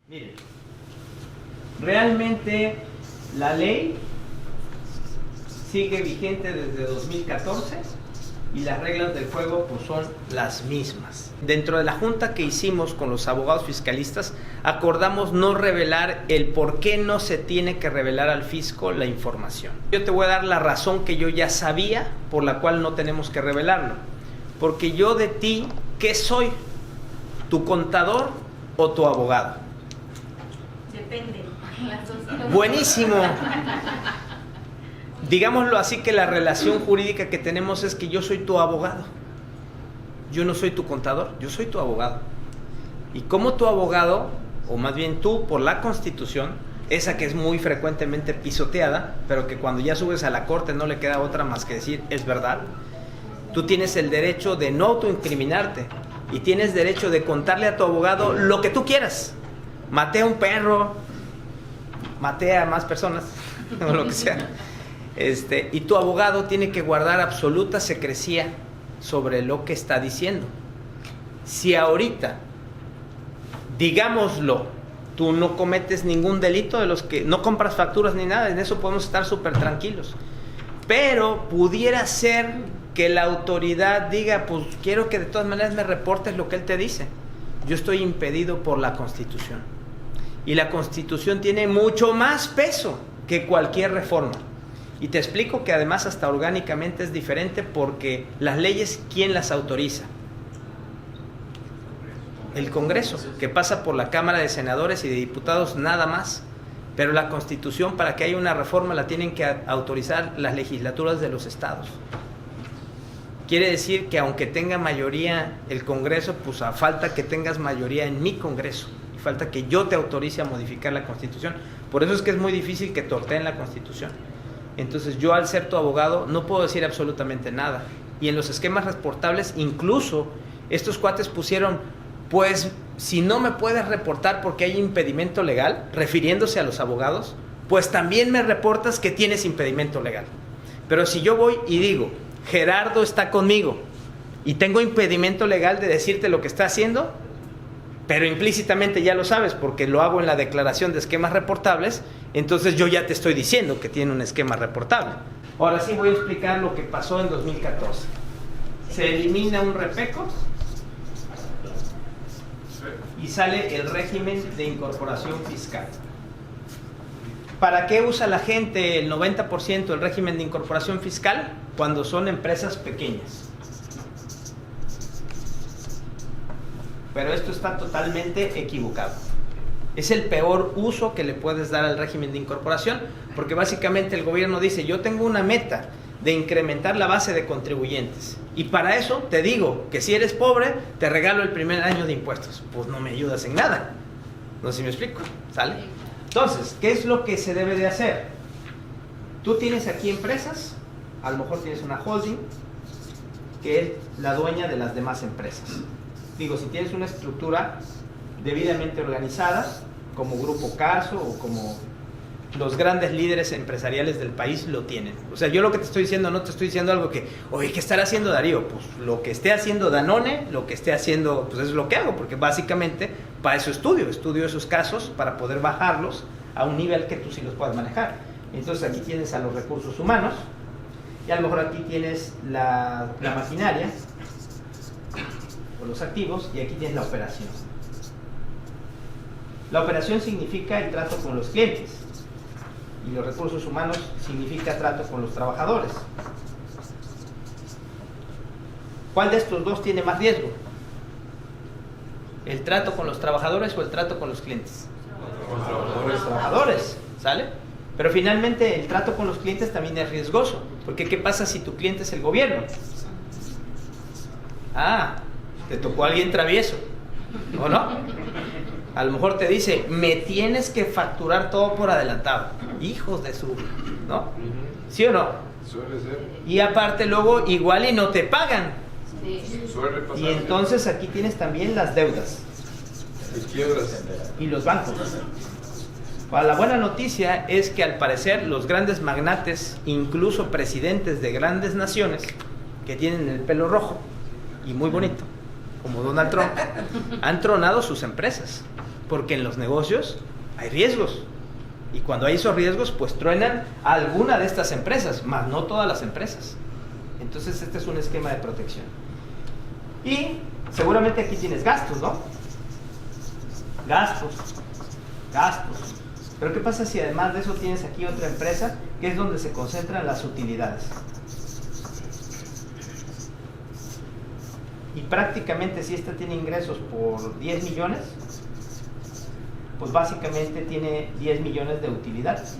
Miren, realmente la ley sigue vigente desde 2014 y las reglas del juego pues son las mismas. Dentro de la junta que hicimos con los abogados fiscalistas, acordamos no revelar el por qué no se tiene que revelar al fisco la información. Yo te voy a dar la razón que yo ya sabía por la cual no tenemos que revelarlo. Porque yo de ti, ¿qué soy? ¿Tu contador o tu abogado? Depende. Las dos cosas. Buenísimo. Digámoslo así, que la relación jurídica que tenemos es que yo soy tu abogado. Yo no soy tu contador, yo soy tu abogado. Y como tu abogado, o más bien tú, por la Constitución, esa que es muy frecuentemente pisoteada, pero que cuando ya subes a la corte no le queda otra más que decir, es verdad, tú tienes el derecho de no autoincriminarte y tienes derecho de contarle a tu abogado lo que tú quieras. Maté a un perro, maté a más personas, o lo que sea. Y tu abogado tiene que guardar absoluta secrecía sobre lo que está diciendo. Si ahorita, digámoslo, tú no cometes ningún delito de los que no compras facturas ni nada, en eso podemos estar súper tranquilos. Pero pudiera ser que la autoridad diga, pues quiero que de todas maneras me reportes lo que él te dice. Yo estoy impedido por la Constitución. Y la Constitución tiene mucho más peso que cualquier reforma. Y te explico que además hasta orgánicamente es diferente porque las leyes, ¿quién las autoriza? El Congreso, que pasa por la Cámara de Senadores y de Diputados nada más. Pero la Constitución, para que haya una reforma, la tienen que autorizar las legislaturas de los estados. Quiere decir que aunque tenga mayoría el Congreso, pues a falta que tengas mayoría en mi Congreso. Y falta que yo te autorice a modificar la Constitución. Por eso es que es muy difícil que torteen la Constitución. Entonces yo, al ser tu abogado, no puedo decir absolutamente nada. Y en los esquemas reportables, incluso estos cuates pusieron, pues si no me puedes reportar porque hay impedimento legal, refiriéndose a los abogados, pues también me reportas que tienes impedimento legal. Pero si yo voy y digo, Gerardo está conmigo y tengo impedimento legal de decirte lo que está haciendo, pero implícitamente ya lo sabes porque lo hago en la declaración de esquemas reportables, entonces yo ya te estoy diciendo que tiene un esquema reportable. Ahora sí voy a explicar lo que pasó en 2014. Se elimina un REPECO y sale el régimen de incorporación fiscal. ¿Para qué usa la gente el 90% del régimen de incorporación fiscal? Cuando son empresas pequeñas. Pero esto está totalmente equivocado. Es el peor uso que le puedes dar al régimen de incorporación, porque básicamente el gobierno dice, yo tengo una meta de incrementar la base de contribuyentes. Y para eso te digo que si eres pobre, te regalo el primer año de impuestos. Pues no me ayudas en nada. No sé si me explico. ¿Sale? Entonces, ¿qué es lo que se debe de hacer? Tú tienes aquí empresas, a lo mejor tienes una holding, que es la dueña de las demás empresas. Digo, si tienes una estructura debidamente organizada, como Grupo Carso o como los grandes líderes empresariales del país lo tienen. O sea, yo lo que te estoy diciendo, no te estoy diciendo algo que, oye, ¿qué estará haciendo Darío? Pues lo que esté haciendo Danone, lo que esté haciendo, pues es lo que hago, porque básicamente para eso estudio esos casos para poder bajarlos a un nivel que tú sí los puedas manejar. Entonces aquí tienes a los recursos humanos y a lo mejor aquí tienes la maquinaria o los activos y aquí tienes la operación. La operación significa el trato con los clientes y los recursos humanos significa trato con los trabajadores. ¿Cuál de estos dos tiene más riesgo? ¿El trato con los trabajadores o el trato con los clientes? Con los trabajadores, ¿sale? Pero finalmente el trato con los clientes también es riesgoso, porque ¿qué pasa si tu cliente es el gobierno? Ah, te tocó alguien travieso, ¿o no? A lo mejor te dice, me tienes que facturar todo por adelantado. Hijos de su... ¿no? ¿Sí o no? Suele ser. Y aparte luego igual y no te pagan. Sí. Suele pasar. Y entonces aquí tienes también las deudas. Las quiebras. Y los bancos. Ahora, la buena noticia es que al parecer los grandes magnates, incluso presidentes de grandes naciones, que tienen el pelo rojo y muy bonito, como Donald Trump, han tronado sus empresas. porque en los negocios hay riesgos. Y cuando hay esos riesgos, pues truenan a alguna de estas empresas, más no todas las empresas. Entonces este es un esquema de protección. Y seguramente aquí tienes gastos, ¿no? Gastos. Pero ¿qué pasa si además de eso tienes aquí otra empresa, que es donde se concentran las utilidades? Y prácticamente si esta tiene ingresos por 10 millones, pues básicamente tiene 10 millones de utilidades.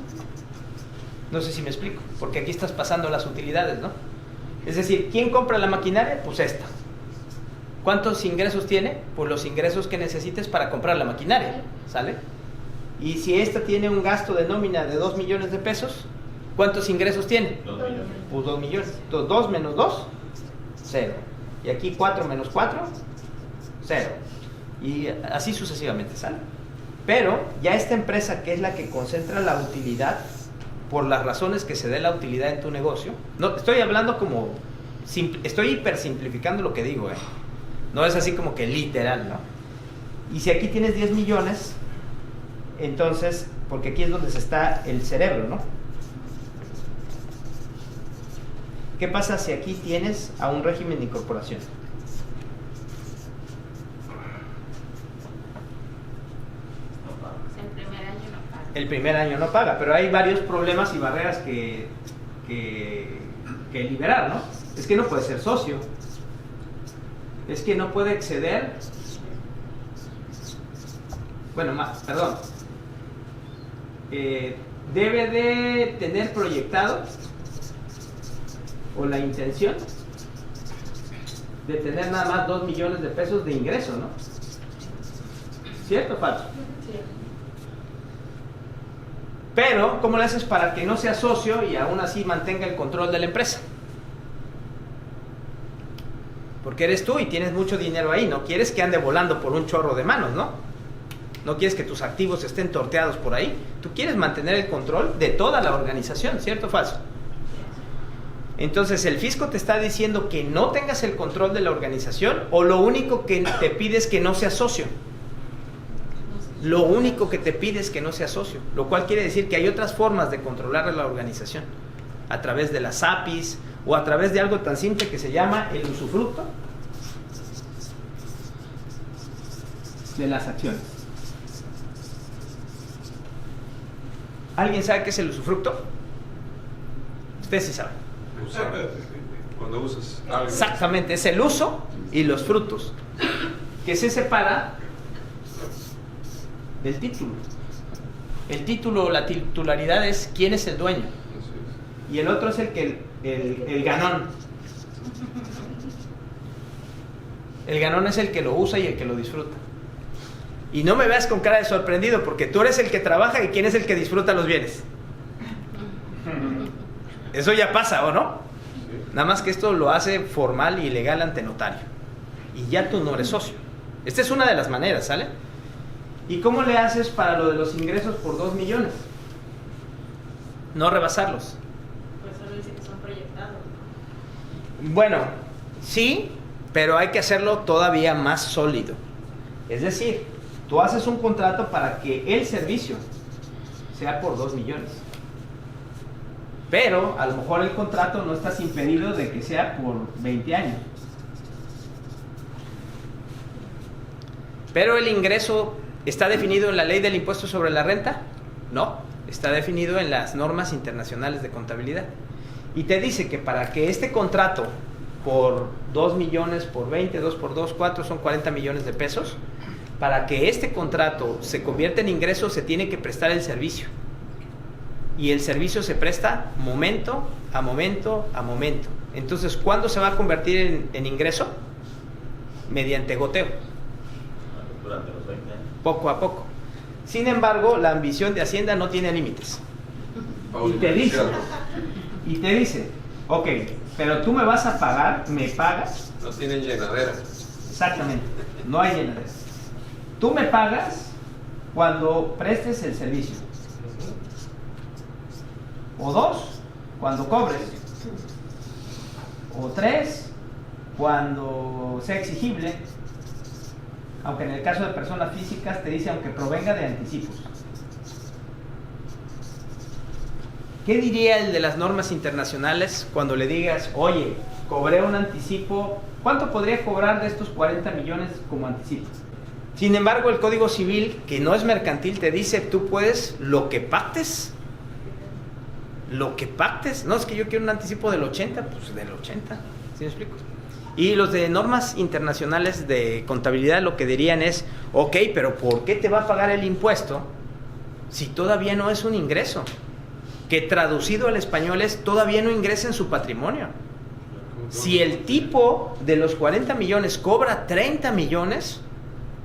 No sé si me explico, porque aquí estás pasando las utilidades, ¿no? Es decir, ¿quién compra la maquinaria? Pues esta. ¿Cuántos ingresos tiene? Pues los ingresos que necesites para comprar la maquinaria, ¿sale? Y si esta tiene un gasto de nómina de 2 millones de pesos, ¿cuántos ingresos tiene? 2 millones. Pues 2 millones. Entonces 2 menos 2, 0. Y aquí 4 menos 4, 0. Y así sucesivamente, ¿sale? Pero ya esta empresa, que es la que concentra la utilidad, por las razones que se dé la utilidad en tu negocio, no estoy hablando como, estoy hipersimplificando lo que digo, no es así como que literal, ¿no? Y si aquí tienes 10 millones, entonces, porque aquí es donde se está el cerebro, ¿no? ¿Qué pasa si aquí tienes a un régimen de incorporación? El primer año no paga. El primer año no paga, pero hay varios problemas y barreras que liberar, ¿no? Es que no puede ser socio, es que no puede exceder, debe de tener proyectado o la intención de tener nada más 2 millones de pesos de ingreso, ¿no? ¿Cierto o falso? Sí. Pero, ¿cómo le haces para que no sea socio y aún así mantenga el control de la empresa? Porque eres tú y tienes mucho dinero ahí, no quieres que ande volando por un chorro de manos, ¿no? No quieres que tus activos estén torteados por ahí. Tú quieres mantener el control de toda la organización, ¿cierto o falso? Entonces, ¿el fisco te está diciendo que no tengas el control de la organización o lo único que te pide es que no seas socio? Lo único que te pide es que no seas socio, lo cual quiere decir que hay otras formas de controlar a la organización, a través de las APIs o a través de algo tan simple que se llama el usufructo de las acciones. ¿Alguien sabe qué es el usufructo? Ustedes sí saben. Cuando usas algo. Exactamente, es el uso y los frutos, que se separa del título. El título o la titularidad es quién es el dueño. Y el otro es el ganón. El ganón es el que lo usa y el que lo disfruta. Y no me veas con cara de sorprendido, porque tú eres el que trabaja y quién es el que disfruta los bienes. Eso ya pasa, ¿o no? Nada más que esto lo hace formal y legal ante notario. Y ya tú no eres socio. Esta es una de las maneras, ¿sale? ¿Y cómo le haces para lo de los ingresos por 2 millones? No rebasarlos. Pues solo dice que son proyectados. Bueno, sí, pero hay que hacerlo todavía más sólido. Es decir, tú haces un contrato para que el servicio sea por 2 millones. Pero a lo mejor el contrato no estás impedido de que sea por 20 años. Pero el ingreso ¿está definido en la ley del impuesto sobre la renta? No, está definido en las normas internacionales de contabilidad. Y te dice que para que este contrato por 2 millones, por 20, 2 por 2, 4, son 40 millones de pesos, para que este contrato se convierta en ingreso se tiene que prestar el servicio. Y el servicio se presta momento a momento a momento. Entonces, ¿cuándo se va a convertir en ingreso? Mediante goteo. Durante los 20 años. Poco a poco. Sin embargo, la ambición de Hacienda no tiene límites. Y te dice, ok, pero tú me vas a pagar, me pagas. No tienen llenadera. Exactamente, no hay llenadera. Tú me pagas cuando prestes el servicio. O 2, cuando cobres. O 3, cuando sea exigible. aunque en el caso de personas físicas te dice aunque provenga de anticipos. ¿Qué diría el de las normas internacionales cuando le digas, oye, cobré un anticipo, ¿cuánto podría cobrar de estos 40 millones como anticipo? Sin embargo, el Código Civil, que no es mercantil, te dice, tú puedes lo que pactes. Lo que pactes. No, es que yo quiero un anticipo del 80, pues del 80. ¿Sí me explico? Y los de normas internacionales de contabilidad lo que dirían es, ok, pero ¿por qué te va a pagar el impuesto si todavía no es un ingreso? Que traducido al español es, todavía no ingresa en su patrimonio. Si el tipo de los 40 millones cobra 30 millones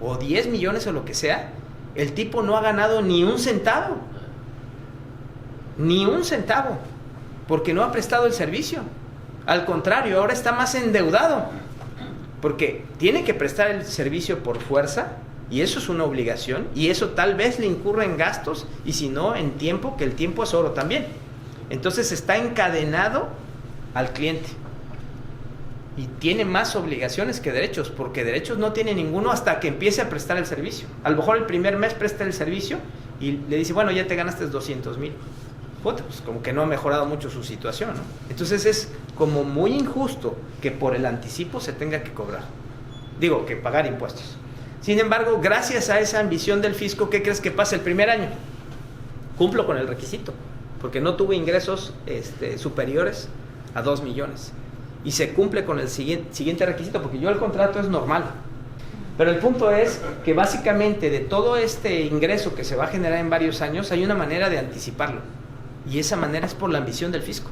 o 10 millones o lo que sea, el tipo no ha ganado ni un centavo. Ni un centavo. Porque no ha prestado el servicio. Al contrario, ahora está más endeudado. Porque tiene que prestar el servicio por fuerza, y eso es una obligación, y eso tal vez le incurra en gastos, y si no, en tiempo, que el tiempo es oro también. Entonces está encadenado al cliente. Y tiene más obligaciones que derechos, porque derechos no tiene ninguno hasta que empiece a prestar el servicio. A lo mejor el primer mes presta el servicio y le dice, bueno, ya te ganaste 200,000. Puta, pues como que no ha mejorado mucho su situación, ¿no? Entonces es como muy injusto que por el anticipo se tenga que cobrar. Digo, que pagar impuestos. Sin embargo, gracias a esa ambición del fisco, ¿qué crees que pasa el primer año? Cumplo con el requisito, porque no tuve ingresos superiores a 2 millones. Y se cumple con el siguiente requisito, porque yo el contrato es normal. Pero el punto es que básicamente de todo este ingreso que se va a generar en varios años, hay una manera de anticiparlo. Y esa manera es por la ambición del fisco.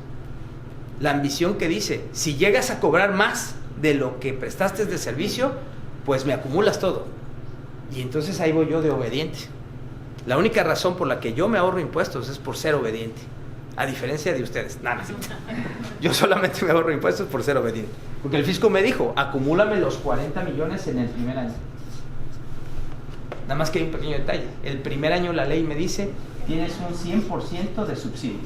La ambición que dice, si llegas a cobrar más de lo que prestaste de servicio, pues me acumulas todo. Y entonces ahí voy yo de obediente. La única razón por la que yo me ahorro impuestos es por ser obediente. A diferencia de ustedes. Nada, yo solamente me ahorro impuestos por ser obediente. Porque el fisco me dijo, acumúlame los 40 millones en el primer año. Nada más que hay un pequeño detalle. El primer año la ley me dice, tienes un 100% de subsidio.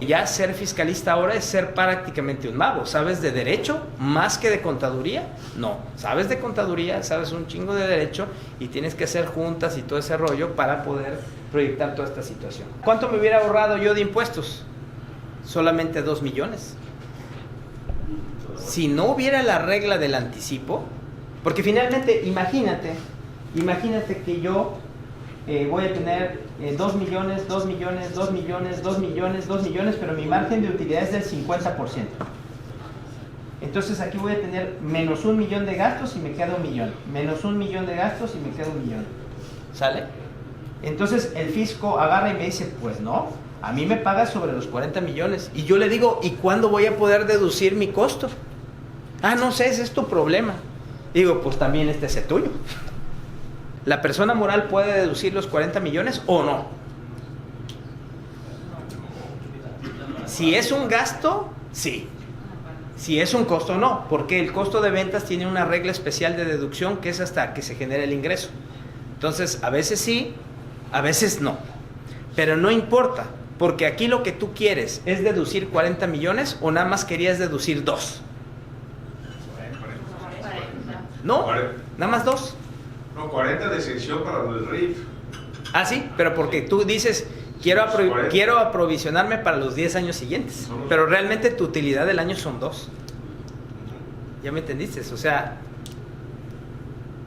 Ya ser fiscalista ahora es ser prácticamente un mago. ¿Sabes de derecho más que de contaduría? No. Sabes de contaduría, sabes un chingo de derecho y tienes que hacer juntas y todo ese rollo para poder proyectar toda esta situación. ¿Cuánto me hubiera ahorrado yo de impuestos? Solamente 2 millones. Si no hubiera la regla del anticipo, porque finalmente, imagínate que yo voy a tener 2 millones, 2 millones, 2 millones, 2 millones, 2 millones, pero mi margen de utilidad es del 50%. Entonces aquí voy a tener menos 1 millón de gastos y me queda 1 millón. Menos 1 millón de gastos y me queda 1 millón. ¿Sale? Entonces el fisco agarra y me dice, pues no, a mí me pagas sobre los 40 millones. Y yo le digo, ¿y cuándo voy a poder deducir mi costo? Ah, no sé, ese es tu problema. Digo, pues también este es el tuyo. ¿La persona moral puede deducir los 40 millones o no? Si es un gasto, sí. Si es un costo, no. Porque el costo de ventas tiene una regla especial de deducción que es hasta que se genere el ingreso. Entonces, a veces sí, a veces no. Pero no importa, porque aquí lo que tú quieres es deducir 40 millones o nada más querías deducir 2. No, nada más 2. No, 40 de sección para el RIF. Ah, sí, pero porque tú dices, quiero aprovisionarme para los 10 años siguientes. Pero realmente tu utilidad del año son 2. ¿Ya me entendiste? O sea,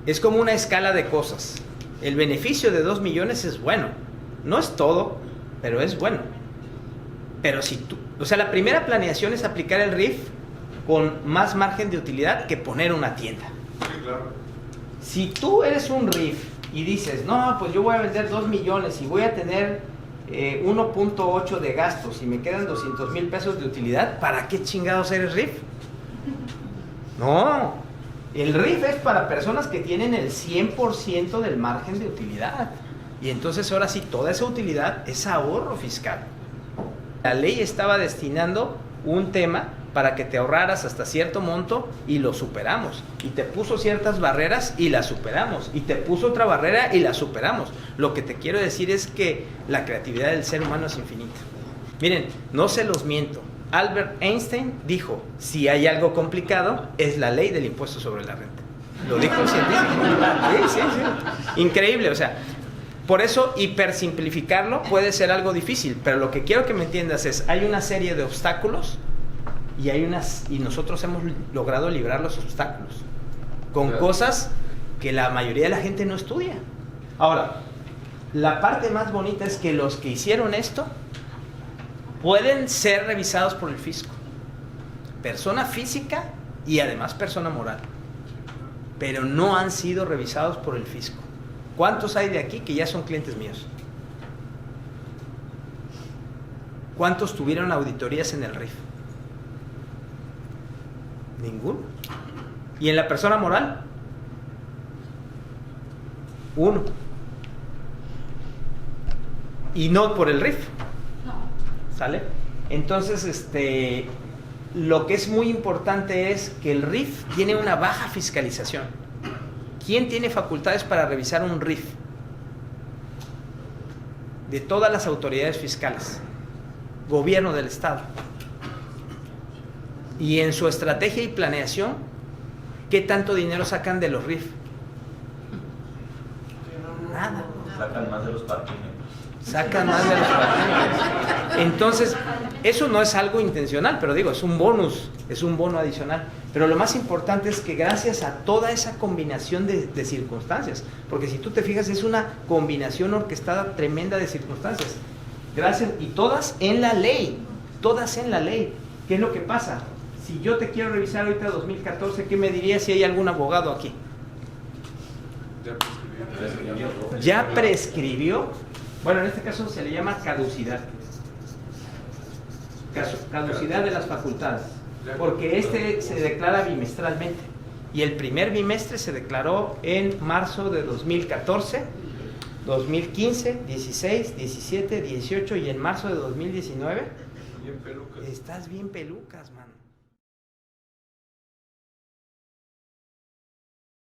es como una escala de cosas. El beneficio de 2 millones es bueno. No es todo, pero es bueno. Pero si tú... O sea, la primera planeación es aplicar el RIF con más margen de utilidad que poner una tienda. Sí, claro. Si tú eres un RIF y dices, no, pues yo voy a vender 2 millones y voy a tener 1.8 de gastos y me quedan 200,000 pesos de utilidad, ¿para qué chingados eres RIF? No, el RIF es para personas que tienen el 100% del margen de utilidad. Y entonces ahora sí, toda esa utilidad es ahorro fiscal. La ley estaba destinando un tema para que te ahorraras hasta cierto monto y lo superamos. Y te puso ciertas barreras y las superamos. Y te puso otra barrera y la superamos. Lo que te quiero decir es que la creatividad del ser humano es infinita. Miren, no se los miento. Albert Einstein dijo, si hay algo complicado, es la ley del impuesto sobre la renta. Lo dijo el científico. Sí, sí, sí. Increíble, o sea, por eso hipersimplificarlo puede ser algo difícil, pero lo que quiero que me entiendas es, hay una serie de obstáculos y nosotros hemos logrado librar los obstáculos con cosas que la mayoría de la gente no estudia. Ahora, la parte más bonita es que los que hicieron esto pueden ser revisados por el fisco, persona física y además persona moral, pero no han sido revisados por el fisco. ¿Cuántos hay de aquí que ya son clientes míos? ¿Cuántos tuvieron auditorías en el RIF? Ninguno. ¿Y en la persona moral? Uno. Y no por el RIF. ¿Sale? Entonces, lo que es muy importante es que el RIF tiene una baja fiscalización. ¿Quién tiene facultades para revisar un RIF? De todas las autoridades fiscales. Gobierno del Estado. Y en su estrategia y planeación, ¿qué tanto dinero sacan de los RIF? Nada. Sacan más de los parquímetros. Sacan más de los parquímetros. Entonces, eso no es algo intencional, pero digo, es un bonus, es un bono adicional. Pero lo más importante es que gracias a toda esa combinación de circunstancias, porque si tú te fijas, es una combinación orquestada tremenda de circunstancias. Gracias, y todas en la ley, todas en la ley. ¿Qué es lo que pasa? Si yo te quiero revisar ahorita 2014, ¿qué me dirías si hay algún abogado aquí? ¿Ya prescribió? Bueno, en este caso se le llama caducidad. Caducidad de las facultades. Porque se declara bimestralmente. Y el primer bimestre se declaró en marzo de 2014, 2015, 16, 17, 18 y en marzo de 2019. Bien pelucas. Estás bien pelucas, mano.